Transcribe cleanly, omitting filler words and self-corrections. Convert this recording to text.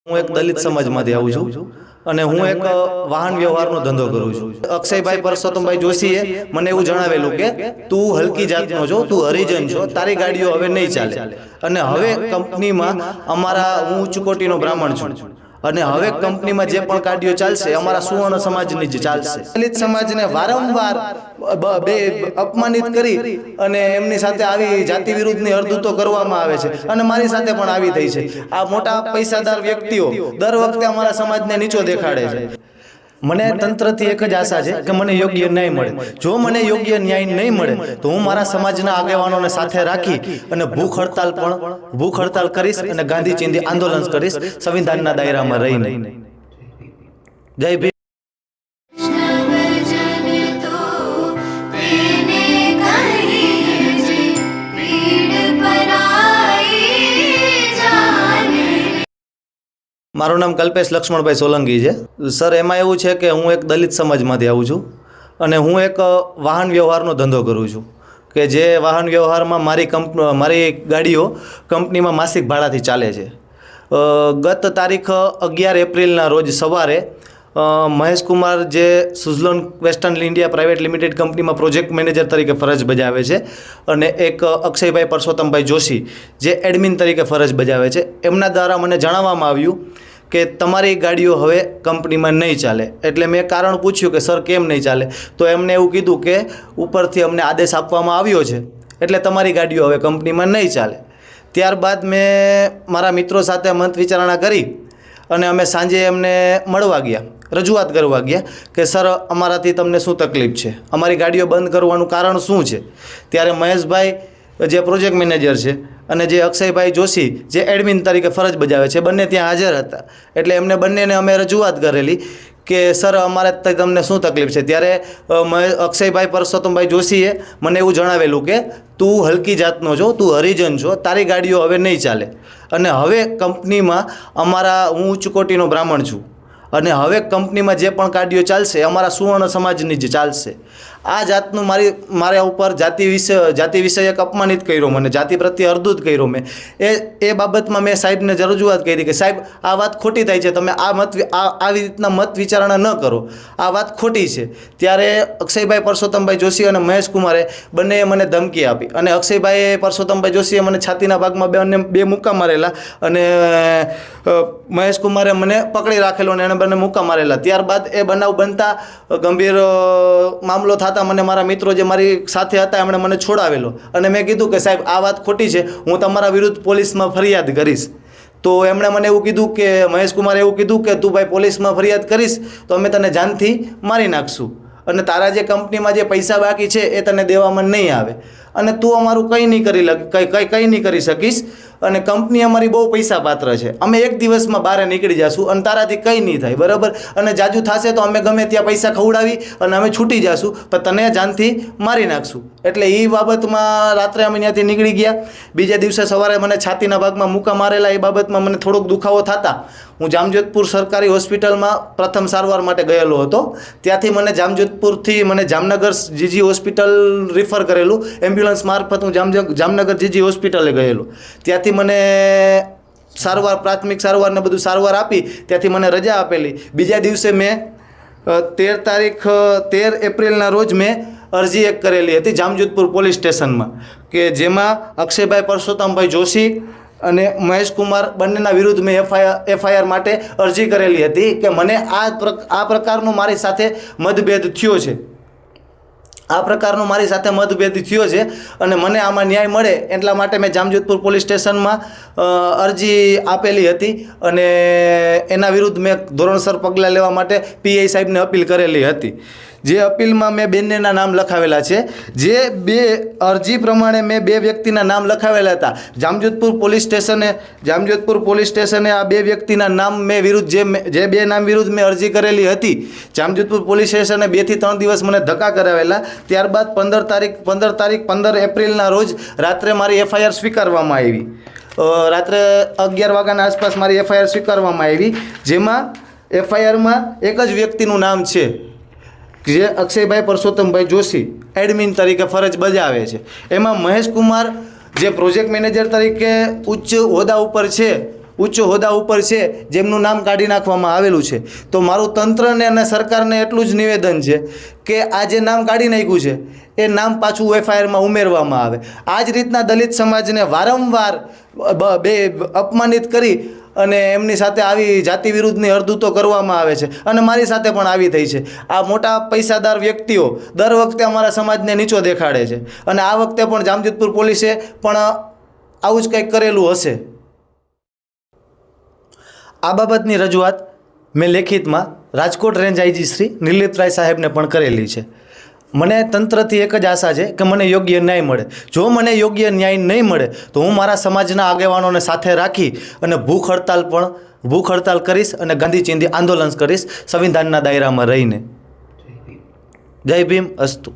હું એક દલિત સમાજમાંથી આવું છું અને હું એક વાહન વ્યવહારનો ધંધો કરું છું. અક્ષયભાઈ પરસોત્તમભાઈ જોશીએ મને એવું જણાવેલું કે તું હલકી જાતનો છો, તું હરિજન છો, તારી ગાડીઓ હવે નહીં ચાલે. અને હવે કંપનીમાં અમારા હું ઉચ્ચ કોટીનો બ્રાહ્મણ છું અને હવે કંપનીમાં જે પણ ગાડીઓ ચાલશે અમારા સુવર્ણ સમાજની જ ચાલશે. દલિત સમાજને વારંવાર અપમાનિત કરી અને એમની સાથે આવી જાતિ વિરુદ્ધની હરદૂતો કરવામાં આવે છે અને મારી સાથે પણ આવી થઈ છે. આ મોટા પૈસાદાર વ્યક્તિઓ દર વખતે અમારા સમાજને નીચો દેખાડે છે. મને તંત્રથી એક જ આશા છે કે મને યોગ્ય ન્યાય મળે. જો મને યોગ્ય ન્યાય નહીં મળે તો હું મારા સમાજના આગેવાનોને સાથે રાખી અને ભૂખ હડતાલ કરીશ અને ગાંધી ચિંધી આંદોલન કરીશ, સંવિધાનના દાયરામાં રહીને. જય ભીમ. મારું નામ કલ્પેશ લક્ષ્મણભાઈ સોલંકી છે. સર, એમાં એવું છે કે હું એક દલિત સમાજમાંથી આવું છું અને હું એક વાહન વ્યવહારનો ધંધો કરું છું કે જે વાહન વ્યવહારમાં મારી ગાડીઓ કંપનીમાં માસિક ભાડાથી ચાલે છે. ગત તારીખ 11 એપ્રિલના રોજ સવારે મહેશકુમાર જે Suzlon western India private limited કંપનીમાં પ્રોજેક્ટ મેનેજર તરીકે ફરજ બજાવે છે અને એક અક્ષયભાઈ પરસોત્તમભાઈ જોશી જે એડમિન તરીકે ફરજ બજાવે છે, એમના દ્વારા મને જણાવવામાં આવ્યું કે તમારી ગાડીઓ હવે કંપનીમાં નહીં ચાલે. એટલે મેં કારણ પૂછ્યું કે સર કેમ નહીં ચાલે, તો એમને એવું કીધું કે ઉપરથી અમને આદેશ આપવામાં આવ્યો છે એટલે તમારી ગાડીઓ હવે કંપનીમાં નહીં ચાલે. ત્યારબાદ મેં મારા મિત્રો સાથે મત વિચારણા કરી અને અમે સાંજે એમને મળવા ગયા, રજૂઆત કરવા ગયા કે સર અમારાથી તમને શું તકલીફ છે, અમારી ગાડીઓ બંધ કરવાનું કારણ શું છે. ત્યારે મહેશભાઈ જે પ્રોજેક્ટ મેનેજર છે અને જે અક્ષયભાઈ જોશી જે એડમિન તરીકે ફરજ બજાવે છે, બંને ત્યાં હાજર હતા. એટલે એમને બંનેને અમે રજૂઆત કરેલી કે સર અમારે તમને શું તકલીફ છે. ત્યારે અક્ષયભાઈ પરસોત્તમભાઈ જોશીએ મને એવું જણાવેલું કે તું હલકી જાતનો છો, તું હરિજન છો, તારી ગાડીઓ હવે નહીં ચાલે. અને હવે કંપનીમાં હું ઉચ્ચ કોટીનો બ્રાહ્મણ છું અને હવે કંપનીમાં જે પણ ગાડીઓ ચાલશે અમારા સુવર્ણ સમાજની જ ચાલશે. આ જાતનું મારા ઉપર જાતિ વિષયક અપમાનિત કર્યો, મને જાતિ પ્રત્યે હરદૂત કર્યો. મેં એ બાબતમાં મેં સાહેબને રજૂઆત કરી કે સાહેબ આ વાત ખોટી થાય છે, તમે આવી રીતના મત વિચારણા ન કરો, આ વાત ખોટી છે. ત્યારે અક્ષયભાઈ પરસોત્તમભાઈ જોશી અને મહેશકુમારે બંનેએ મને ધમકી આપી અને અક્ષયભાઈ પરસોત્તમભાઈ જોશીએ મને છાતીના ભાગમાં બે મુક્કા મારેલા અને મહેશકુમારે મને પકડી રાખેલો અને એને બંને મુક્કા મારેલા. ત્યારબાદ એ બનાવ બનતા ગંભીર મામલો થતા મને મારા મિત્રો જે મારી સાથે હતા એમણે મને છોડાવેલો અને મેં કીધું કે સાહેબ આ વાત ખોટી છે, હું તમારા વિરુદ્ધ પોલીસમાં ફરિયાદ કરીશ. તો એમણે મને એવું કીધું કે મહેશકુમારે એવું કીધું કે તું ભાઈ પોલીસમાં ફરિયાદ કરીશ તો અમે તને જાનથી મારી નાખશું અને તારા જે કંપનીમાં જે પૈસા બાકી છે એ તને દેવામાં નહીં આવે અને તું અમારું કંઈ નહીં કરી શકીશ અને કંપની અમારી બહુ પૈસા પાત્ર છે, અમે એક દિવસમાં બહાર નીકળી જઈશું અને તારાથી કંઈ નહીં થાય, બરાબર, અને જાજુ થશે તો અમે ગમે ત્યાં પૈસા ખવડાવી અને અમે છૂટી જઈશું પણ તને જાનથી મારી નાખશું. એટલે એ બાબતમાં રાત્રે અમે ત્યાંથી નીકળી ગયા. બીજા દિવસે સવારે મને છાતીના ભાગમાં મુક્કા મારેલા, એ બાબતમાં મને થોડોક દુખાવો થતા હું જામજોધપુર સરકારી હોસ્પિટલમાં પ્રથમ સારવાર માટે ગયેલો હતો. ત્યાંથી મને જામજોધપુરથી જામનગર જીજી હોસ્પિટલ રિફર કરેલું, એમ્બ્યુલન્સ મારફત હું જામનગર જીજી હોસ્પિટલે ગયેલો. ત્યાંથી મને પ્રાથમિક સારવાર ને બધું સારવાર આપી, ત્યાંથી મને રજા આપેલી. બીજા દિવસે મેં 13 એપ્રિલના રોજ મેં અરજી એક કરેલી હતી જામજોધપુર પોલીસ સ્ટેશનમાં કે જેમાં અક્ષયભાઈ પરસોત્તમભાઈ જોશી અને મહેશકુમાર બંનેના વિરુદ્ધ મેં એફઆઈઆર માટે અરજી કરેલી હતી કે મને આ પ્રકારનો મારી સાથે મતભેદ થયો છે, અને મને આમાં ન્યાય મળે એટલા માટે મેં જામજોધપુર પોલીસ સ્ટેશનમાં અરજી આપેલી હતી અને એના વિરુદ્ધ મેં ધોરણસર પગલાં લેવા માટે પીઆઈ સાહેબને અપીલ કરેલી હતી. જે અપીલમાં મેં બંનેના નામ લખાવેલા છે. જે બે અરજી પ્રમાણે મેં બે વ્યક્તિના નામ લખાવેલા હતા. જામજોધપુર પોલીસ સ્ટેશને આ બે વ્યક્તિના નામ જે બે નામ વિરુદ્ધ મેં અરજી કરેલી હતી, જામજોધપુર પોલીસ સ્ટેશને 2 થી 3 દિવસ મને ધક્કા કરાવેલા. ત્યારબાદ 15 એપ્રિલના રોજ રાત્રે મારી એફઆઈઆર સ્વીકારવામાં આવી. રાત્રે 11 વાગ્યાના આસપાસ મારી એફઆઈઆર સ્વીકારવામાં આવી, જેમાં એફઆઈઆરમાં એક જ વ્યક્તિનું નામ છે જે અક્ષયભાઈ પરસોત્તમભાઈ જોશી એડમિન તરીકે ફરજ બજાવે છે. એમાં મહેશકુમાર જે પ્રોજેક્ટ મેનેજર તરીકે ઉચ્ચ હોદ્દા ઉપર છે ઉચ્ચ હોદ્દા ઉપર છે જેમનું નામ કાઢી નાખવામાં આવેલું છે, તો મારું તંત્રને અને સરકારને એટલું જ નિવેદન છે કે આ જે નામ કાઢી નાખ્યું છે એ નામ પાછું એફઆઈઆરમાં ઉમેરવામાં આવે. આ જ રીતના દલિત સમાજને વારંવાર અપમાનિત કરી અને એમની સાથે આવી જાતિ વિરુદ્ધની અરદૂતો કરવામાં આવે છે અને મારી સાથે પણ આવી થઈ છે. આ મોટા પૈસાદાર વ્યક્તિઓ દર વખતે અમારા સમાજને નીચો દેખાડે છે અને આ વખતે પણ જામજોધપુર પોલીસે પણ આવું જ કંઈક કરેલું હશે. આ બાબતની રજૂઆત મેં લેખિતમાં રાજકોટ રેન્જ આઈજી શ્રી નિર્લિપ્તરાય સાહેબને પણ કરેલી છે. મને તંત્રથી એક જ આશા છે કે મને યોગ્ય ન્યાય મળે. જો મને યોગ્ય ન્યાય નહીં મળે તો હું મારા સમાજના આગેવાનોને સાથે રાખી અને ભૂખ હડતાલ કરીશ અને ગાંધી ચિંધી આંદોલન કરીશ સંવિધાનના દાયરામાં રહીને. જય ભીમ, અસ્તુ.